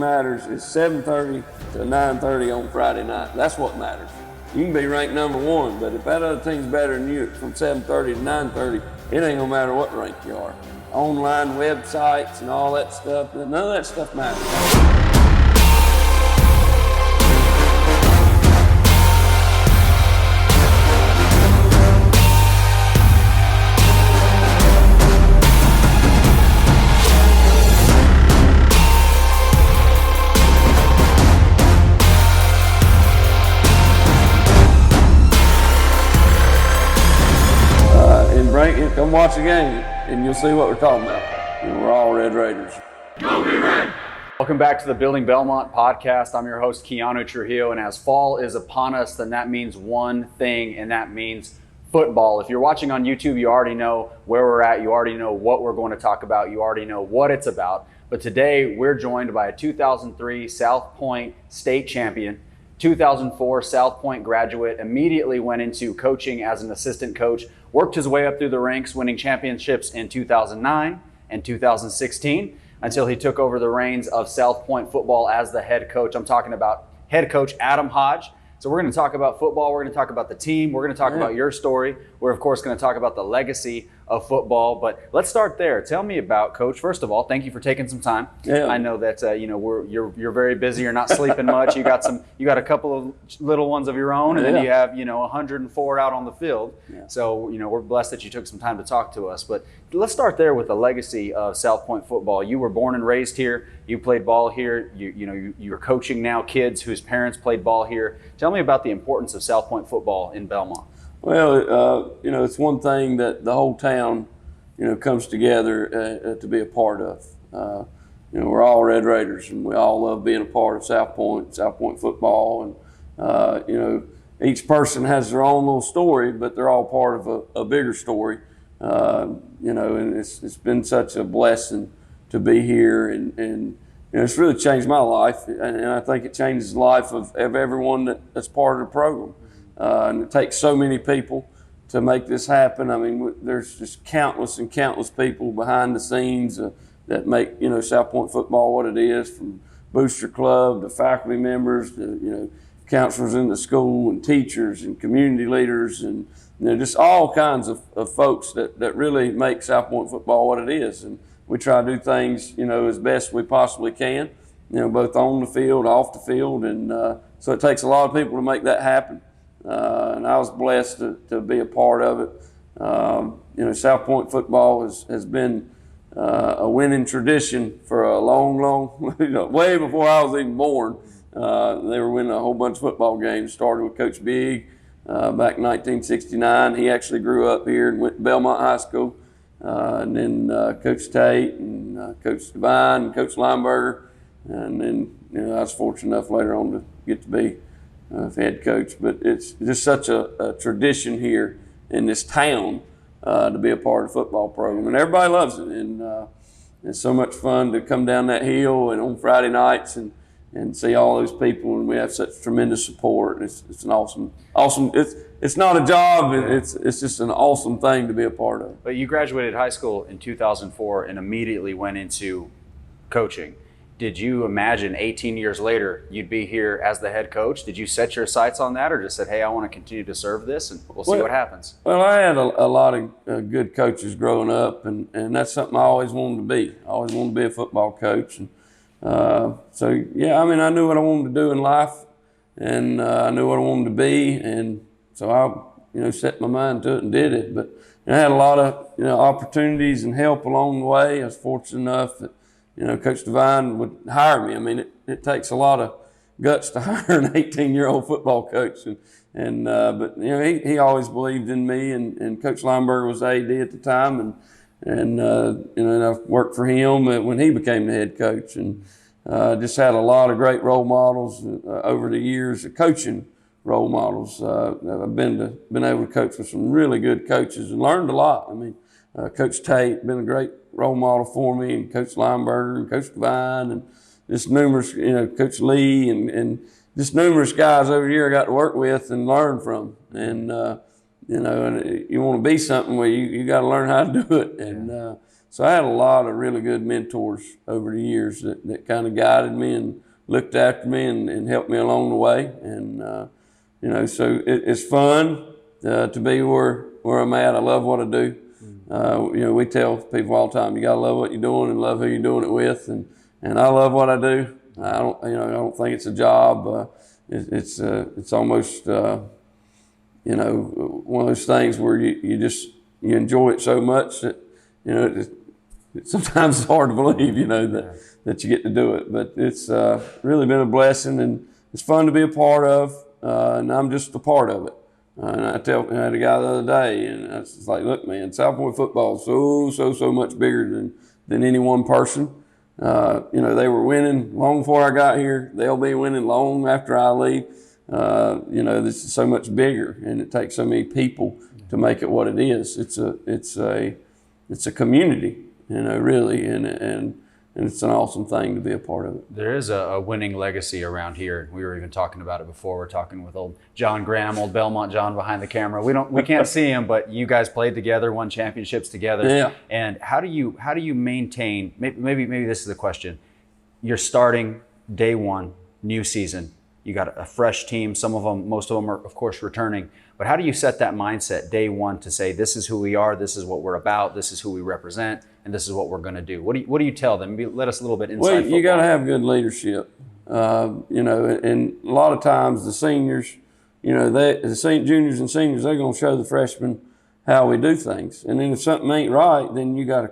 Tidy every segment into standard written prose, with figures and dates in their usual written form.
Matters is 7:30 to 9:30 on Friday night. That's what matters. You can be ranked number one, but if that other team's better than you from 7:30 to 9:30, it ain't gonna matter what rank you are. Online websites and all that stuff, none of that stuff matters. Come watch the game, and you'll see what we're talking about. We're all Red Raiders. Go be Red! Welcome back to the Building Belmont podcast. I'm your host, Keanu Trujillo, and as fall is upon us, then that means one thing, and that means football. If you're watching on YouTube, you already know where we're at. You already know what we're going to talk about. You already know what it's about. But today, we're joined by a 2003 South Point state champion, 2004 South Point graduate, immediately went into coaching as an assistant coach, worked his way up through the ranks, winning championships in 2009 and 2016 until he took over the reins of South Point football as the head coach. I'm talking about head coach Adam Hodge. So we're going to talk about football. We're going to talk about the team. We're going to talk about your story. We're, of course, going to talk about the legacy of football. But let's start there. Tell me about, Coach. First of all, thank you for taking some time. Yeah. I know that you're very busy. You're not sleeping much. You got a couple of little ones of your own, and then you have 104 out on the field. Yeah. So we're blessed that you took some time to talk to us. But let's start there with the legacy of South Point football. You were born and raised here. You played ball here. You're coaching now kids whose parents played ball here. Tell me about the importance of South Point football in Belmont. Well, it's one thing that the whole town, comes together to be a part of. We're all Red Raiders, and we all love being a part of South Point football. And, each person has their own little story, but they're all part of a bigger story. And it's been such a blessing to be here, and it's really changed my life, and I think it changes the life of everyone that's part of the program. And it takes so many people to make this happen. I mean, there's just countless and countless people behind the scenes that make, South Point football what it is, from Booster Club to faculty members to, counselors in the school and teachers and community leaders and, just all kinds of folks that really make South Point football what it is. And we try to do things, as best we possibly can, both on the field, off the field. And so it takes a lot of people to make that happen. And I was blessed to be a part of it. South Point football has been a winning tradition for a long, way before I was even born. They were winning a whole bunch of football games. Started with Coach Big back in 1969. He actually grew up here and went to Belmont High School. And then Coach Tate and Coach Devine and Coach Lineberger. And then I was fortunate enough later on to get to be head coach. But it's just such a tradition here in this town to be a part of the football program. And everybody loves it. And it's so much fun to come down that hill and on Friday nights and see all those people. And we have such tremendous support. It's an awesome. It's not a job. It's just an awesome thing to be a part of. But you graduated high school in 2004 and immediately went into coaching. Did you imagine 18 years later you'd be here as the head coach? Did you set your sights on that, or just said, hey, I want to continue to serve this and we'll see what happens? Well, I had a lot of good coaches growing up, and that's something I always wanted to be. I always wanted to be a football coach. And I knew what I wanted to do in life, and I knew what I wanted to be, and so I set my mind to it and did it. But I had a lot of opportunities and help along the way. I was fortunate enough that Coach Devine would hire me. I mean, it takes a lot of guts to hire an 18-year-old football coach, but he always believed in me, and Coach Lineberger was AD at the time, and I worked for him when he became the head coach, and just had a lot of great role models over the years, coaching role models. I've been able to coach with some really good coaches and learned a lot. I mean, Coach Tate been a great role model for me, and Coach Lineberger and Coach Devine, and just numerous, Coach Lee, and just numerous guys over here I got to work with and learn from. And and you want to be something where you got to learn how to do it. And So I had a lot of really good mentors over the years that kind of guided me and looked after me and helped me along the way. And, so it's fun to be where I'm at. I love what I do. We tell people all the time, you got to love what you're doing and love who you're doing it with. And I love what I do. I don't think it's a job. It's almost, one of those things where you enjoy it so much that, sometimes it's hard to believe, that you get to do it. But it's really been a blessing, and it's fun to be a part of, and I'm just a part of it. And I had a guy the other day, and I was like, look, man, South Point football is so much bigger than any one person. They were winning long before I got here. They'll be winning long after I leave. This is so much bigger, and it takes so many people to make it what it is. It's a community, really, and it's an awesome thing to be a part of it. There is a winning legacy around here. We were even talking about it before. We're talking with old John Graham, old Belmont John behind the camera. We can't see him, but you guys played together, won championships together. Yeah. And how do you maintain? Maybe this is the question. You're starting day one, new season. You got a fresh team. Most of them are, of course, returning. But how do you set that mindset day one to say, this is who we are, this is what we're about, this is who we represent, and this is what we're going to do? What do you tell them? Let us a little bit inside Well, football. you got to have good leadership. And a lot of times the seniors, the juniors and seniors, they're going to show the freshmen how we do things. And then if something ain't right, then you got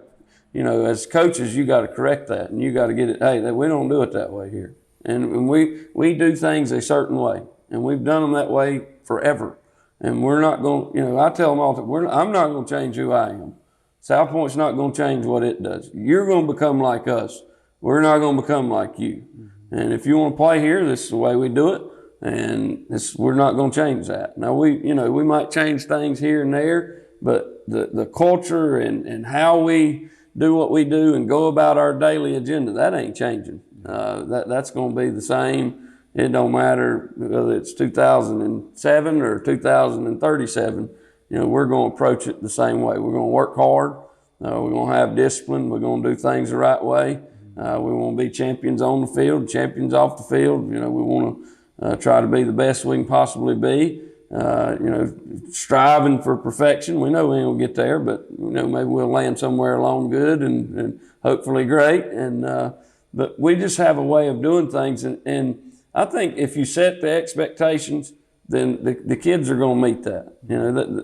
to, as coaches, you got to correct that, and you got to get it. Hey, we don't do it that way here. And we do things a certain way, and we've done them that way forever. And we're not going, I tell them all the time, I'm not going to change who I am. South Point's not going to change what it does. You're going to become like us. We're not going to become like you. And if you want to play here, this is the way we do it. And we're not going to change that. Now, we might change things here and there, but the culture and how we do what we do and go about our daily agenda, that ain't changing. That's going to be the same. It don't matter whether it's 2007 or 2037. We're going to approach it the same way. We're going to work hard. We're going to have discipline. We're going to do things the right way. We want to be champions on the field, champions off the field. We want to try to be the best we can possibly be. Striving for perfection. We know we ain't going to get there, but maybe we'll land somewhere along good and hopefully great. But we just have a way of doing things, and I think if you set the expectations, then the kids are going to meet that.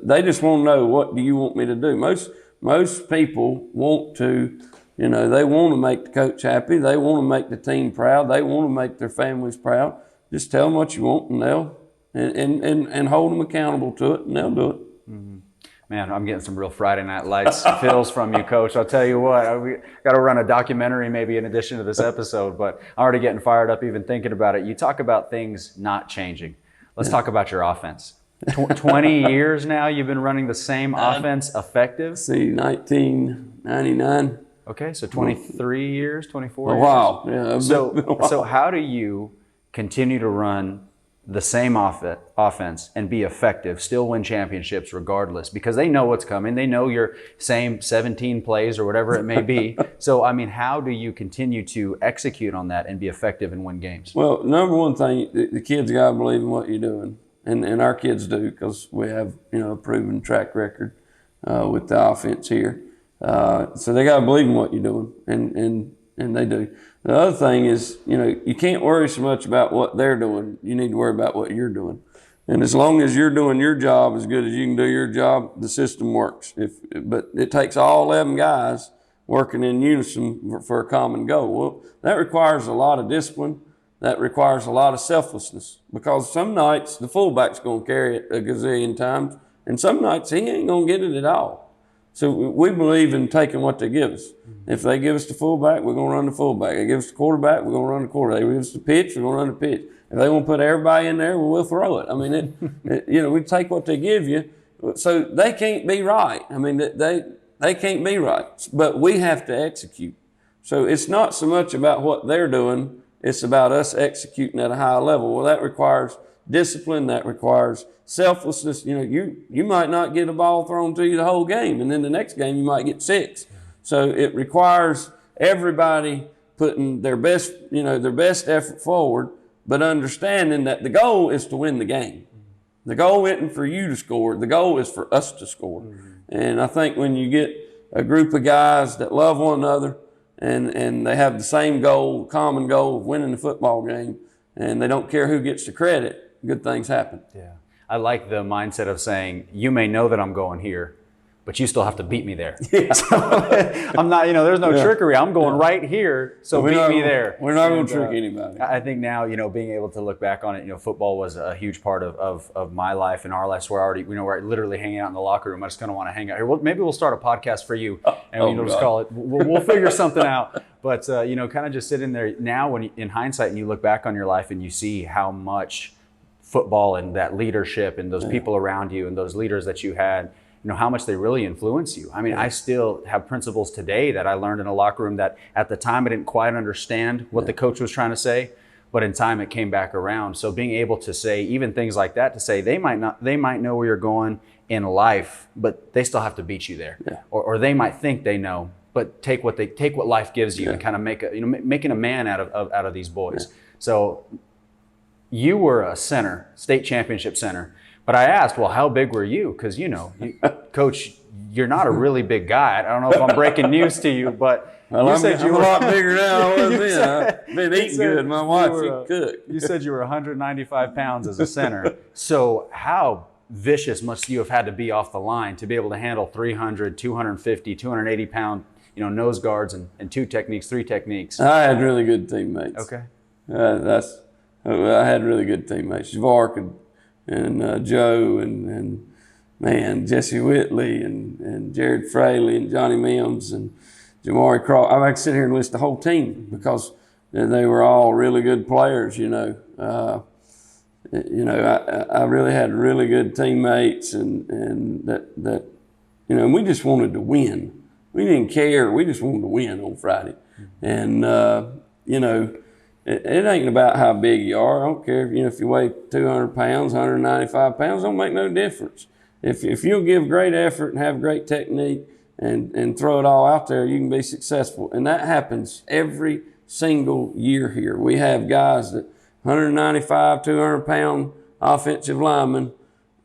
They just want to know, what do you want me to do? Most people want to, they want to make the coach happy. They want to make the team proud. They want to make their families proud. Just tell them what you want, and they'll and hold them accountable to it, and they'll do it. Mm-hmm. Man, I'm getting some real Friday Night Lights feels from you, Coach. I'll tell you what, we got to run a documentary maybe in addition to this episode, but I'm already getting fired up even thinking about it. You talk about things not changing. Let's talk about your offense. 20 years now you've been running the same offense effective? See, 1999. Okay, so 23 years, 24 years? Wow. Yeah, so how do you continue to run the same offense and be effective, still win championships regardless? Because they know what's coming. They know your same 17 plays or whatever it may be. So, how do you continue to execute on that and be effective and win games? Well, number one thing, the kids got to believe in what you're doing. And our kids do, because we have, a proven track record with the offense here. So they got to believe in what you're doing, and they do. The other thing is, you can't worry so much about what they're doing. You need to worry about what you're doing. And as long as you're doing your job as good as you can do your job, the system works. But it takes all 11 guys working in unison for a common goal. Well, that requires a lot of discipline. That requires a lot of selflessness, because some nights the fullback's going to carry it a gazillion times, and some nights he ain't going to get it at all. So we believe in taking what they give us. If they give us the fullback, we're going to run the fullback. They give us the quarterback, we're going to run the quarterback. They give us the pitch, we're going to run the pitch. If they want to put everybody in there, well, we'll throw it. We take what they give you. So they can't be right. They can't be right. But we have to execute. So it's not so much about what they're doing, it's about us executing at a high level. Well, that requires discipline, that requires selflessness. You might not get a ball thrown to you the whole game, and then the next game you might get 6. So it requires everybody putting their best effort forward, but understanding that the goal is to win the game. The goal isn't for you to score. The goal is for us to score. And I think when you get a group of guys that love one another and they have the same goal, common goal of winning the football game, and they don't care who gets the credit, good things happen. Yeah. I like the mindset of saying, you may know that I'm going here, but you still have to beat me there. Yeah. So, I'm not, there's no trickery. I'm going right here, so beat me there. We're not going to trick anybody. I think now, being able to look back on it, football was a huge part of my life and our lives. We're literally hanging out in the locker room. I just kind of want to hang out here. Well, maybe we'll start a podcast for you, and just call it. We'll figure something out. But kind of just sitting there now, when in hindsight, and you look back on your life and you see how much football and that leadership and those people around you and those leaders that you had, how much they really influence you. I mean, I still have principles today that I learned in a locker room that at the time I didn't quite understand what the coach was trying to say, but in time it came back around. So being able to say even things like that, to say they might know where you're going in life, but they still have to beat you there. Yeah. Or they might think they know, but take what life gives you and kind of making a man out of these boys. Yeah. So you were a center, state championship center. But I asked, well, how big were you? Because, Coach, you're not a really big guy. I don't know if I'm breaking news to you, but you said you were a lot bigger now than I was then. I've been eating good. My wife, she cooked. You said you were 195 pounds as a center. So how vicious must you have had to be off the line to be able to handle 300, 250, 280 pound, nose guards and three techniques? I had really good teammates. Okay. I had really good teammates. Javar and Joe and Jesse Whitley and Jared Fraley and Johnny Mims and Jamari Craw. I could sit here and list the whole team because they were all really good players. I really had really good teammates and that and we just wanted to win. We didn't care. We just wanted to win on Friday, and It ain't about how big you are. I don't care if you weigh 200 pounds, 195 pounds, don't make no difference. If you'll give great effort and have great technique and throw it all out there, you can be successful. And that happens every single year here. We have guys that 195, 200 pound offensive linemen,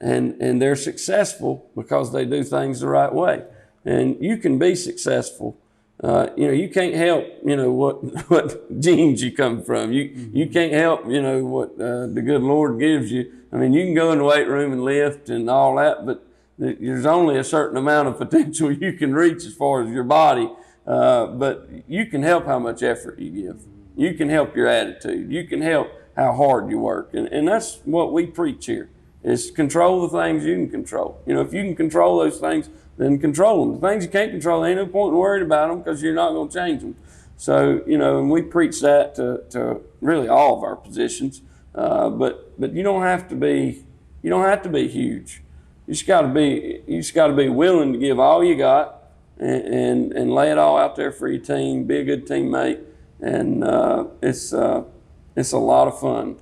and they're successful because they do things the right way. And you can be successful. You can't help, what genes you come from. You can't help, what the good Lord gives you. I mean, you can go in the weight room and lift and all that, but there's only a certain amount of potential you can reach as far as your body. But you can help how much effort you give. You can help your attitude. You can help how hard you work. And that's what we preach here, is control the things you can control. If you can control those things, then control them. The things you can't control, there ain't no point in worrying about them because you're not going to change them. So, and we preach that to really all of our positions. But you don't have to be huge. You just got to be willing to give all you got and lay it all out there for your team. Be a good teammate, and it's a lot of fun.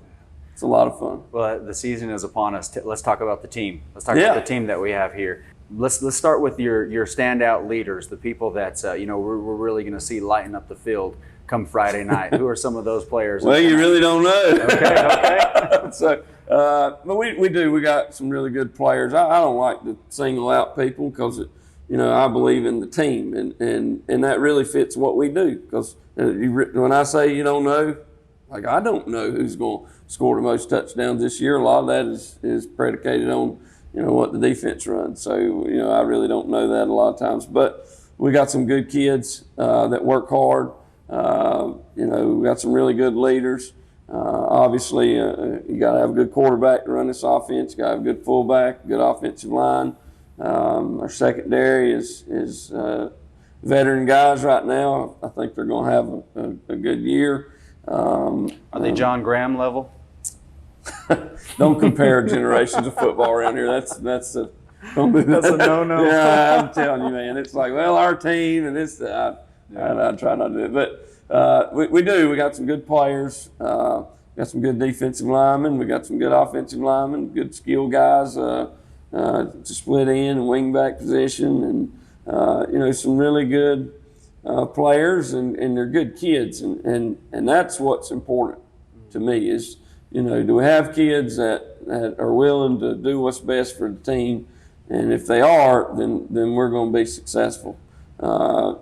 It's a lot of fun. Well, the season is upon us. Let's talk about the team. Let's talk about the team that we have here. Let's start with your standout leaders, the people that we're really going to see lighten up the field come Friday night. Who are some of those players? Well, you really don't know. Okay. So, but we do. We got some really good players. I don't like to single out people because I believe in the team, and that really fits what we do. Because when I say you don't know, like I don't know who's going to score the most touchdowns this year. A lot of that is predicated on what the defense runs. So, I really don't know that a lot of times. But we got some good kids that work hard. We got some really good leaders. Obviously, you got to have a good quarterback to run this offense. You got to have a good fullback, good offensive line. Our secondary is veteran guys right now. I think they're going to have a good year. Are they John Graham level? Don't compare generations of football around here. That's a no-no. Yeah, I'm telling you, man. It's like, well, our team and this. I try not to do it, but we do. We got some good players. Got some good defensive linemen. We got some good offensive linemen. Good skill guys to split in and wing back position, and some really good players, and they're good kids, and that's what's important to me is, do we have kids that are willing to do what's best for the team, and if they are, then we're going to be successful. I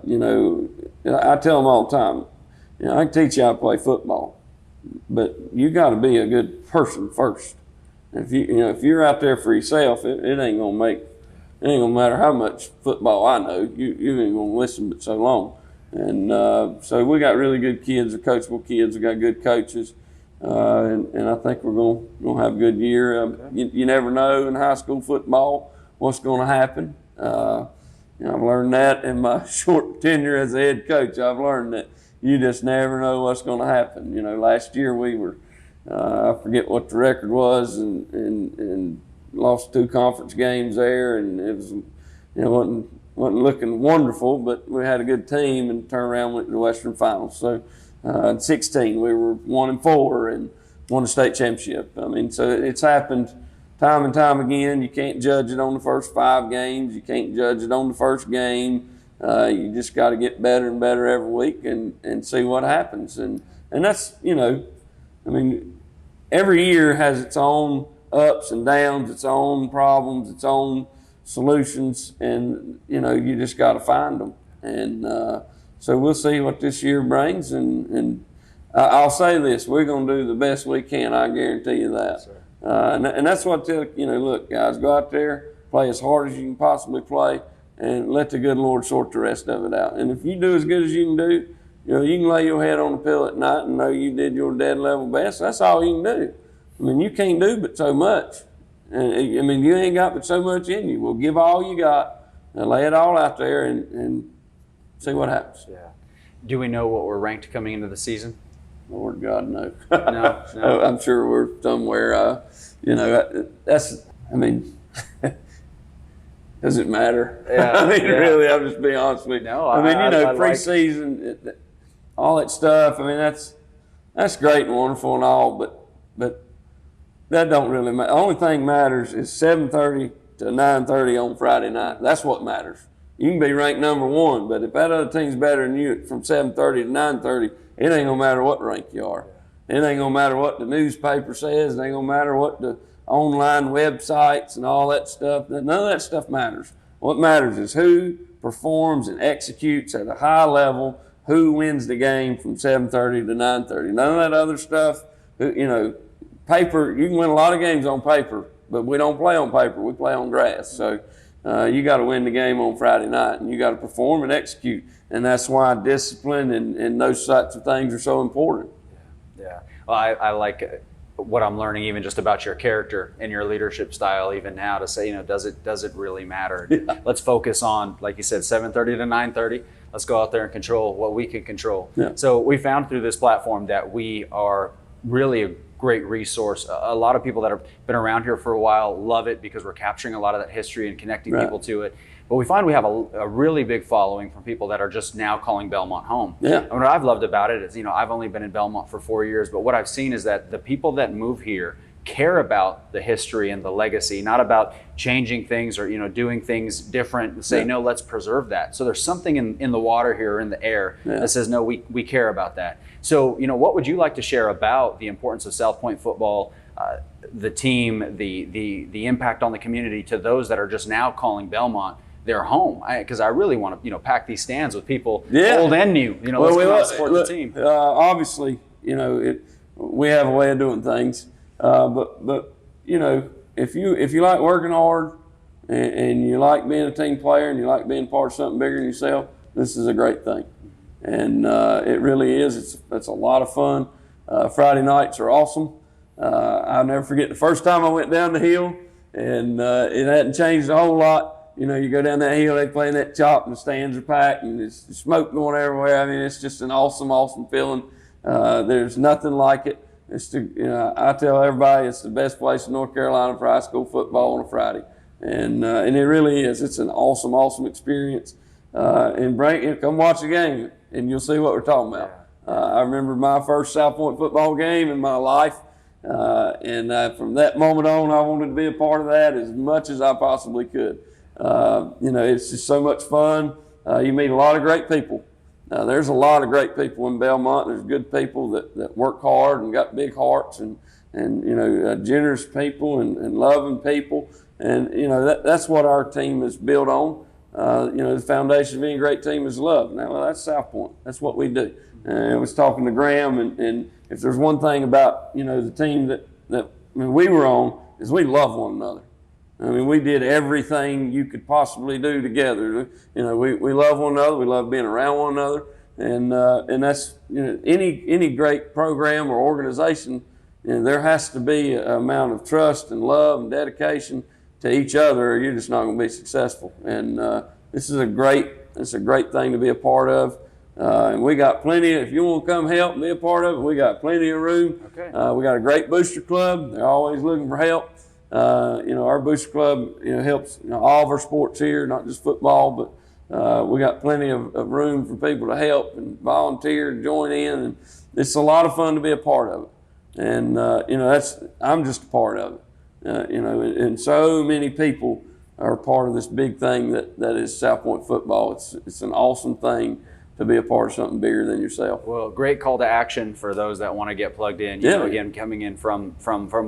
tell them all the time, I can teach you how to play football, but you got to be a good person first. If if you're out there for yourself, it ain't gonna matter how much football I know. You ain't gonna listen but so long. And so we got really good kids, or coachable kids. We got good coaches, and I think we're gonna have a good year. You never know in high school football what's going to happen. I've learned that in my short tenure as a head coach. I've learned that you just never know what's going to happen. Last year we were, I forget what the record was, and lost 2 conference games there, and it was, wasn't looking wonderful, but we had a good team and turned around and went to the Western Finals. So in 16 we were 1-4 and won the state championship. So it's happened time and time again. You can't judge it on the first 5 games. You can't judge it on the first game. You just got to get better and better every week and see what happens. And that's, every year has its own ups and downs, its own problems, its own solutions, and, you just got to find them. And so we'll see what this year brings. And I'll say this, we're going to do the best we can. I guarantee you that. Yes, and that's what I tell, look, guys, go out there, play as hard as you can possibly play, and let the good Lord sort the rest of it out. And if you do as good as you can do, you can lay your head on the pillow at night and know you did your dead level best. That's all you can do. You can't do but so much. And you ain't got but so much in you. Well, give all you got and lay it all out there and see what happens. Yeah. Do we know what we're ranked coming into the season? Lord God, no. No. I'm sure we're somewhere, does it matter? Yeah, really, I'm just being honest with you. No, preseason, all that stuff, that's great and wonderful and all, but that don't really matter. The only thing matters is 7:30 to 9:30 on Friday night. That's what matters. You can be ranked number 1, but if that other team's better than you from 7:30 to 9:30, it ain't gonna matter what rank you are. It ain't gonna matter what the newspaper says. It ain't gonna matter what the online websites and all that stuff. None of that stuff matters. What matters is who performs and executes at a high level, who wins the game from 7:30 to 9:30. None of that other stuff. Paper, you can win a lot of games on paper, but we don't play on paper. We play on grass. So you got to win the game on Friday night, and you got to perform and execute. And that's why discipline and those sorts of things are so important. Yeah. Well, I like what I'm learning even just about your character and your leadership style even now to say, does it really matter? Yeah. Let's focus on, like you said, 7:30 to 9:30. Let's go out there and control what we can control. Yeah. So we found through this platform that we are really a great resource. A lot of people that have been around here for a while love it because we're capturing a lot of that history and connecting people to it. But we find we have a really big following from people that are just now calling Belmont home. Yeah. And what I've loved about it is, I've only been in Belmont for 4 years, but what I've seen is that the people that move here care about the history and the legacy, not about changing things or, doing things different and say, no, let's preserve that. So there's something in the water here, in the air that says, no, we care about that. So, what would you like to share about the importance of South Point football, the team, the impact on the community to those that are just now calling Belmont their home? Because I really want to, pack these stands with people, old and new. Let's come out and support the team. Obviously, we have a way of doing things, but if you like working hard and you like being a team player and you like being part of something bigger than yourself, this is a great thing. And it really is. It's a lot of fun. Friday nights are awesome. I'll never forget the first time I went down the hill, and it hadn't changed a whole lot. You go down that hill, they play that chop, and the stands are packed, and there's smoke going everywhere. It's just an awesome, awesome feeling. There's nothing like it. I tell everybody it's the best place in North Carolina for high school football on a Friday, and it really is. It's an awesome, awesome experience. And come watch the game, and you'll see what we're talking about. I remember my first South Point football game in my life, and from that moment on, I wanted to be a part of that as much as I possibly could. It's just so much fun. You meet a lot of great people, There's a lot of great people in Belmont. There's good people that work hard and got big hearts, and generous people and loving people. And, that's what our team is built on. The foundation of any great team is love. Now, that's South Point. That's what we do. And I was talking to Graham, and if there's one thing about, the team that we were on, is we love one another. I mean, we did everything you could possibly do together. We love one another. We love being around one another. And that's, any great program or organization, there has to be an amount of trust and love and dedication to each other, or you're just not going to be successful. And this is a great thing to be a part of. And we got plenty. If you want to come help and be a part of it, we got plenty of room. Okay. We got a great booster club. They're always looking for help. Our booster club, helps all of our sports here, not just football, but we got plenty of room for people to help and volunteer and join in. And it's a lot of fun to be a part of it. And I'm just a part of it. And so many people are part of this big thing that is South Point football. It's an awesome thing to be a part of something bigger than yourself. Well, great call to action for those that want to get plugged in. Again, coming in from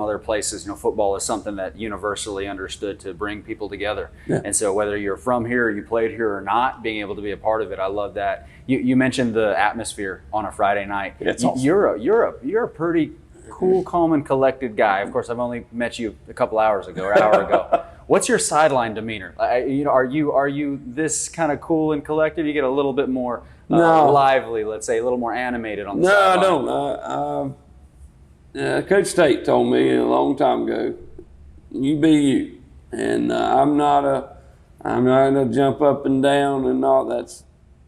other places, football is something that universally understood to bring people together. Yeah. And so whether you're from here, you played here or not, being able to be a part of it, I love that. You mentioned the atmosphere on a Friday night. That's awesome. You're a pretty cool, calm, and collected guy. Of course, I've only met you a couple hours ago or an hour ago. What's your sideline demeanor? Are you this kind of cool and collected? You get a little bit more lively, let's say, a little more animated on the sideline. No, I don't. Coach Tate told me a long time ago, you be you. And I'm not gonna jump up and down and all that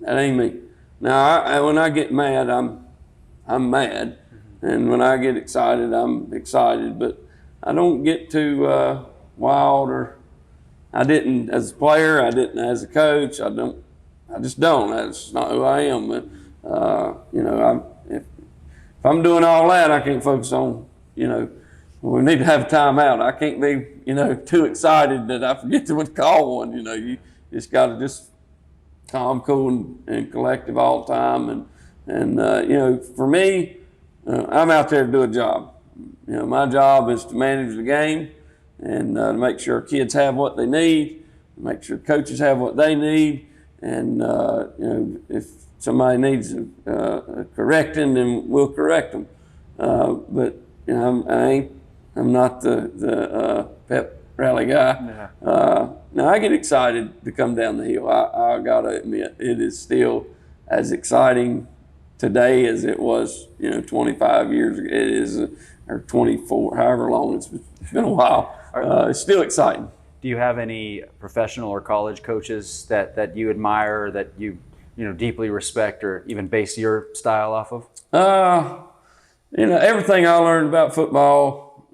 ain't me. Now, when I get mad, I'm mad. And when I get excited, I'm excited. But I don't get too wild, or I didn't as a player, I didn't as a coach. I just don't. That's not who I am. But if I'm doing all that, I can't focus on. We need to have a timeout. I can't be too excited that I forget to call one. You just got to just calm, cool, and collective all the time. And for me, I'm out there to do a job. My job is to manage the game and to make sure kids have what they need, make sure coaches have what they need, and if somebody needs correcting, then we'll correct them. But I'm not the pep rally guy. Now I get excited to come down the hill. I gotta admit, it is still as exciting today as it was 25 years ago. It is, or 24, however long it's been a while. It's still exciting. Do you have any professional or college coaches that you admire, that you deeply respect, or even base your style off of? Everything I learned about football,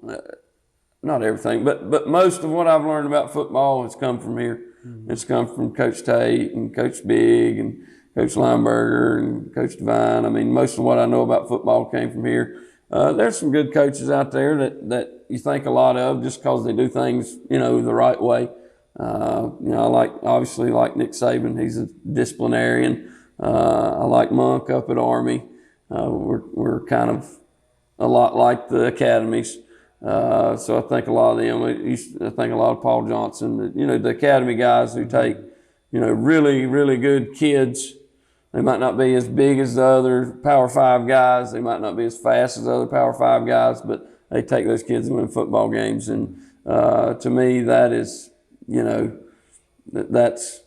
not everything, but most of what I've learned about football has come from here. Mm-hmm. It's come from Coach Tate and Coach Big and Coach Lineberger and Coach Devine. I mean, most of what I know about football came from here. There's some good coaches out there that you think a lot of just because they do things, the right way. I obviously like Nick Saban. He's a disciplinarian. I like Monk up at Army. We're kind of a lot like the academies. So I think a lot of them, I think a lot of Paul Johnson, the academy guys who take, really, really good kids. They might not be as big as the other Power 5 guys. They might not be as fast as the other Power 5 guys, but they take those kids and win football games. And to me, that is, that's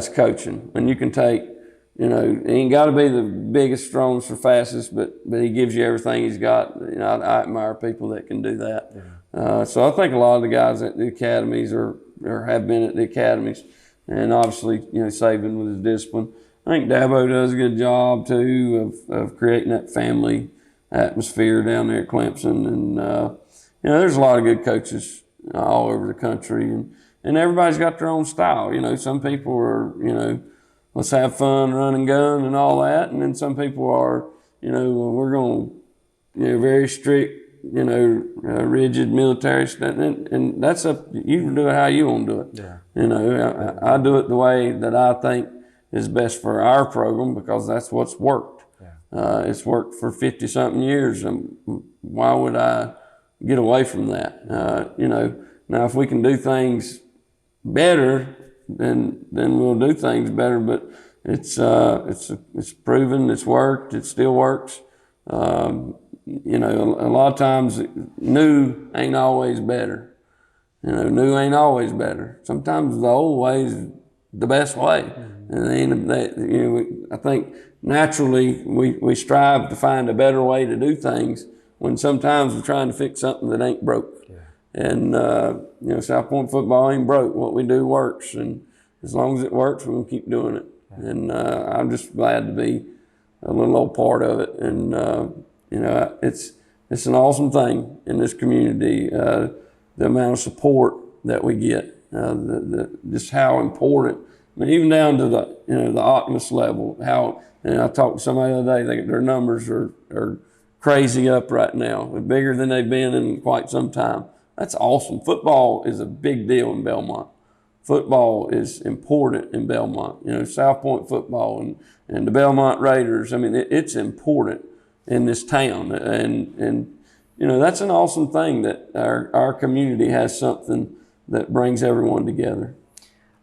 coaching. And you can take, he ain't got to be the biggest, strongest, or fastest, but he gives you everything he's got. I admire people that can do that. Yeah. So I think a lot of the guys at the academies or have been at the academies, and obviously, Saban with his discipline. I think Dabo does a good job too of creating that family atmosphere down there at Clemson. And there's a lot of good coaches all over the country, and everybody's got their own style. Some people are let's have fun, run and gun, and all that, and then some people are we're going very strict, rigid military stuff, and that's up. You can do it how you want to do it. Yeah. I do it the way that I think is best for our program because that's what's worked. It's worked for 50-something years, and why would I get away from that? You know, now if we can do things better, then we'll do things better. But it's proven, it's worked, it still works. You know, a lot of times new ain't always better. You know, new ain't always better. Sometimes the old way is the best way. And I think naturally we strive to find a better way to do things when sometimes we're trying to fix something that ain't broke. And, you know, South Point football ain't broke. What we do works. And as long as it works, we're going to keep doing it. And I'm just glad to be a little old part of it. And, you know, it's an awesome thing in this community, the amount of support that we get, just how important. I mean, even down to the, you know, the Optimus level, how, and I talked to somebody the other day, their numbers are crazy up right now. They're bigger than they've been in quite some time. That's awesome. Football is a big deal in Belmont. Football is important in Belmont. You know, South Point football and the Belmont Raiders, I mean, it's important in this town. And you know, that's an awesome thing that our community has something that brings everyone together.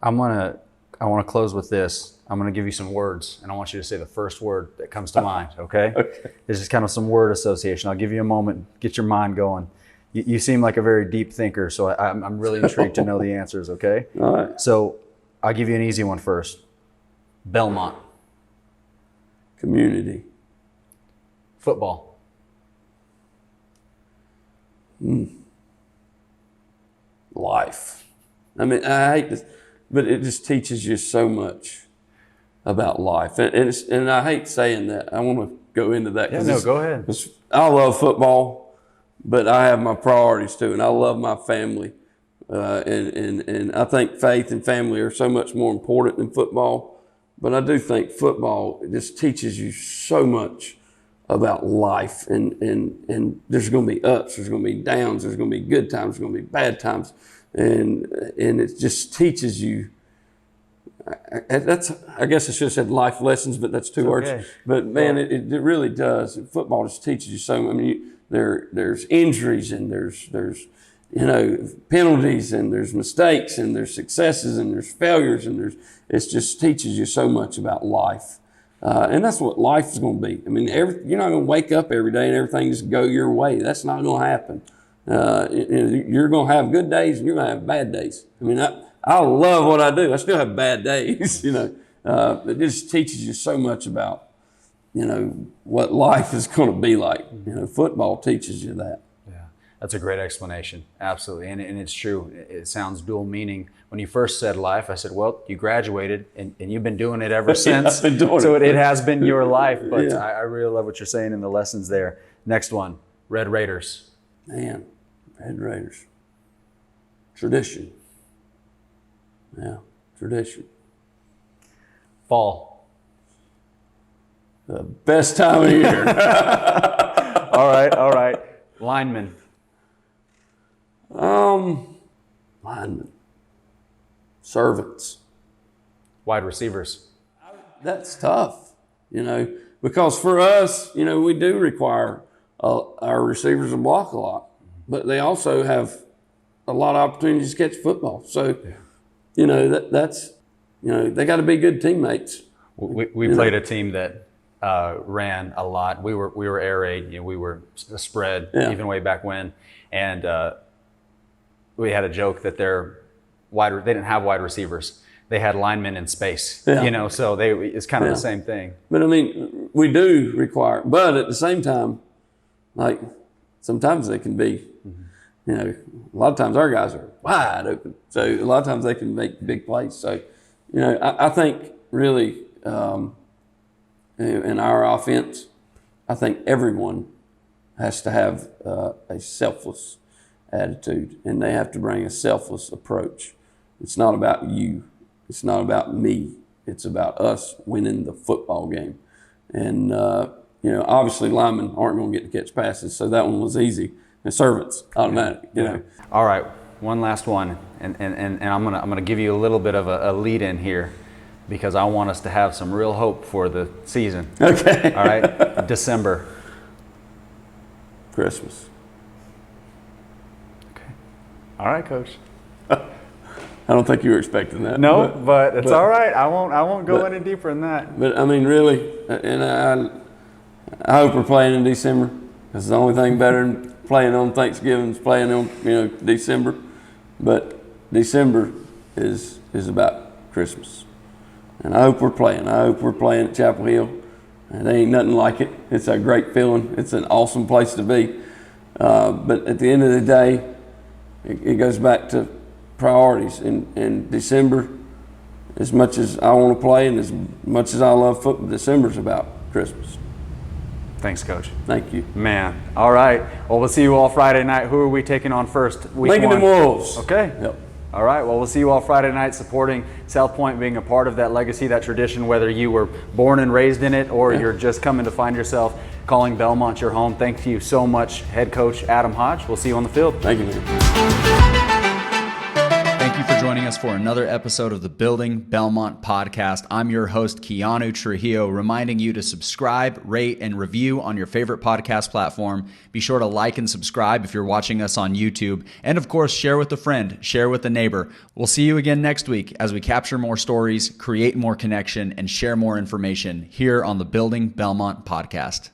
I want to close with this. I'm going to give you some words, and I want you to say the first word that comes to mind, okay? Okay. This is kind of some word association. I'll give you a moment, get your mind going. You seem like a very deep thinker, so I'm really intrigued to know the answers, okay? All right. So I'll give you an easy one first. Belmont. Community. Football. Life. I mean, I hate this, but it just teaches you so much about life. And I hate saying that. I want to go into that. Yeah, no, go ahead. I love football, but I have my priorities too, and I love my family. And I think faith and family are so much more important than football. But I do think football just teaches you so much about life, and there's going to be ups, there's going to be downs, there's going to be good times, there's going to be bad times, and it just teaches you. I guess I should have said life lessons, but that's two words. Okay. But man, it really does. Football just teaches you so much. I mean, there's injuries, and there's you know, penalties, and there's mistakes, and there's successes, and there's failures, and it just teaches you so much about life. And that's what life is going to be. I mean, you're not going to wake up every day and everything just go your way. That's not going to happen. You're going to have good days and you're going to have bad days. I mean, I love what I do. I still have bad days, you know. It just teaches you so much about, you know, what life is going to be like. You know, football teaches you that. That's a great explanation. Absolutely. And it's true. It sounds dual meaning. When you first said life, I said, well, you graduated and you've been doing it ever since. I've been doing so it. It has been your life. But Yeah. I really love what you're saying in the lessons there. Next one, Red Raiders. Man, Red Raiders. Tradition. Yeah, tradition. Fall. The best time of year. All right. Lineman. Linemen. Servants. Wide receivers. That's tough, you know, because for us, you know, we do require our receivers to block a lot, but they also have a lot of opportunities to catch football. So, you know, that's, you know, they got to be good teammates. We played a team that ran a lot. We were air raid. You know, we were a spread even way back when, and we had a joke that they didn't have wide receivers. They had linemen in space. You know, so it's kind of the same thing. But I mean, we do require, but at the same time, like sometimes they can be, you know, a lot of times our guys are wide open. So a lot of times they can make big plays. So, you know, I think really in our offense, I think everyone has to have a selfless attitude, and they have to bring a selfless approach. It's not about you. It's not about me. It's about us winning the football game. And, you know, obviously linemen aren't going to get to catch passes, so that one was easy. And servants, automatic, you know. All right, one last one, and I'm gonna give you a little bit of a lead in here. because I want us to have some real hope for the season. Okay. All right. December. Christmas. Okay. All right, Coach. I don't think you were expecting that. No, but it's all right. I won't go any deeper than that. But I mean, really, and I hope we're playing in December. Because the only thing better than playing on Thanksgiving is playing on December. But December is about Christmas, and I hope we're playing. I hope we're playing at Chapel Hill. And there ain't nothing like it. It's a great feeling. It's an awesome place to be. But at the end of the day, it goes back to priorities. In December, as much as I want to play and as much as I love football, December's about Christmas. Thanks, Coach. Thank you. Man. All right. Well, we'll see you all Friday night. Who are we taking on first? Lincoln and Wolves. Okay. Yep. All right. Well, we'll see you all Friday night, supporting South Point, being a part of that legacy, that tradition, whether you were born and raised in it or you're just coming to find yourself calling Belmont your home. Thank you so much, head coach Adam Hodge. We'll see you on the field. Thank you, man. Thank you for joining us for another episode of the Building Belmont podcast. I'm your host, Keanu Trujillo, reminding you to subscribe, rate, and review on your favorite podcast platform. Be sure to like and subscribe if you're watching us on YouTube. And of course, share with a friend, share with a neighbor. We'll see you again next week as we capture more stories, create more connection, and share more information here on the Building Belmont podcast.